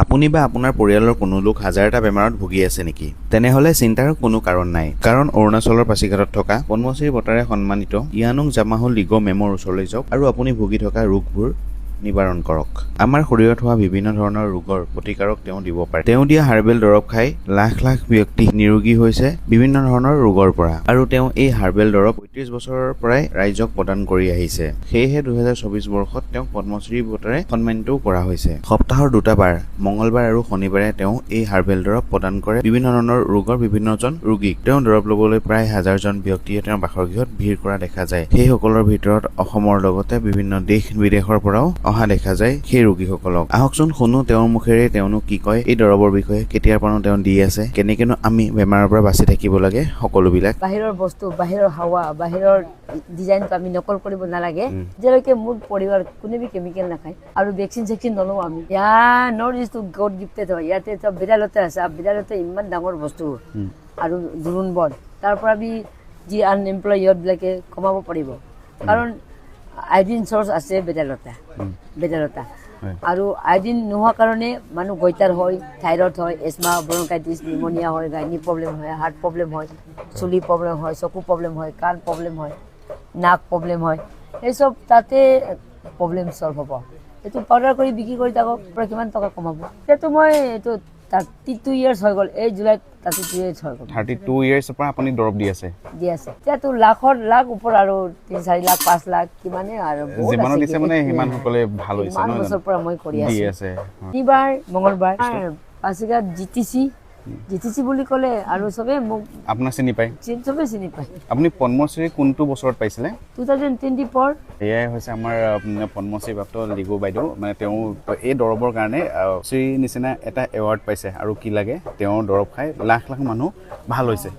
আপুনি বা আপোনাৰ পৰিয়ালৰ কোনো লোক হাজাৰটা বেমাৰত ভুগি আছে নেকি? তেনেহলে চিন্তাৰ কোনো কাৰণ নাই। কাৰণ অৰুণাচলৰ পাছিঘাটত থকা পদ্মশ্ৰী বঁটাৰে সন্মানিত ইয়ানুং জামাহুল লিগো মেমৰ ওচৰলৈ যাওক আৰু আপুনি ভুগি থকা ৰোগবোৰ নিবাৰণ কৰক। আমাৰ শৰীৰত হোৱা বিভিন্ন ধৰণৰ ৰোগৰ প্ৰতিকাৰক তেওঁ দিব পাৰে। তেওঁ দিয়া হাৰ্বেল দৰৱ খাই লাখ লাখ ব্যক্তি নিৰোগী হৈছে বিভিন্ন ধৰণৰ ৰোগৰ পৰা। আৰু তেওঁ এই হাৰ্বেল দৰৱ ৩৫ বছৰৰ পৰাই ৰাইজক প্ৰদান কৰি আহিছে। সেয়েহে ২০২৪ বৰ্ষত তেওঁক পদ্মশ্ৰী বঁটাৰে সন্মানিতও কৰা হৈছে। সপ্তাহৰ দুটা বাৰ মঙলবাৰ আৰু শনিবাৰে তেওঁ এই হাৰ্বেল দৰৱ প্ৰদান কৰে বিভিন্ন ধৰণৰ ৰোগৰ বিভিন্নজন ৰোগীক। তেওঁ দৰৱ ল'বলৈ প্ৰায় ১০০০জন ব্যক্তিয়ে তেওঁৰ বাসগৃহত ভিৰ কৰা দেখা যায়। সেইসকলৰ ভিতৰত অসমৰ লগতে বিভিন্ন দেশ বিদেশৰ পৰাও অহা দেখা যায় সেই ৰোগীসকলক। আহকচোন শুনো তেওঁৰ মুখেৰে তেওঁনো কি কয় এই দৰৱৰ বিষয়ে, কেতিয়াৰ পৰা তেওঁ দি আছে, কেনেকেনো আমি বেমাৰৰ পৰা বাচি থাকিব লাগে সকলোবিলাক। বাহিৰৰ বস্তু, বাহিৰৰ হাৱা, বাহিৰৰ ডিজাইনটো আমি নকল কৰিব নালাগে। যেতিয়ালৈকে মোৰ পৰিবাৰ কোনেও কেমিকেল নাখায় আৰু ভেকচিন নলওঁ আমি। নৰ্থ ইষ্টটো গড গিফ্টেড হয়। ইয়াতে চব বিদ্যালয়তে আছে। বিদ্যালয়তে ইমান ডাঙৰ বস্তু আৰু জোৰোণ বন তাৰ পৰা আমি যি আনএমপ্লয় ইহঁতবিলাকে কমাব পাৰিব। কাৰণ আইডিন চ'ৰ্চ আছে বেদালতা আৰু আইডিন নোহোৱা কাৰণে মানুহ গইটাৰ হয়, থাইৰইড হয়, এজমা, ব্ৰংকাইটিছ, নিউমনিয়া হয়, গাইনি প্ৰব্লেম হয়, হাৰ্ট প্ৰব্লেম হয়, চুলি প্ৰব্লেম হয়, চকু প্ৰব্লেম হয়, কাণ প্ৰব্লেম হয়, নাক প্ৰব্লেম হয়। এইচব তাতে প্ৰব্লেম চল্ভ হ'ব। এইটো পাউডাৰ কৰি বিক্ৰী কৰি থাকক, পৰা কিমান টকা কমাব। এতিয়াতো মই এইটো 32 ইয়াৰ্ছ হৈ গ'ল। এই জুলাইত 32 ইয়াৰ্ছ হৈ গ'ল। 32 ইয়াৰ্ছৰ পৰা আপুনি দৰৱ দি আছে? এতিয়াতো লাখ ওপৰ আৰু 3-4 লাখ 5 লাখ কিমানে আৰু যিমান দিছে মানে সিমান সকলে ভাল হৈছে। ইমান বছৰ পৰা মই কৰি আছো। শনিবাৰ মঙলবাৰ পাছিঘাট জিটিচি বুলি ক'লে আৰু চবে মোক আপোনাক চিনি পায়? চবে চিনি পায়। আপুনি পদ্মশ্ৰী কোনটো বছৰত পাইছিলে? 2024। এয়াই হৈছে আমাৰ পদ্মশ্ৰী প্ৰাপ্ত লিগু বাইদেউ। মানে তেওঁ এই দৰৱৰ কাৰণে শ্ৰী নিচিনা এটা এৱাৰ্ড পাইছে আৰু কি লাগে। তেওঁ দৰৱ খাই লাখ লাখ মানুহ ভাল হৈছে।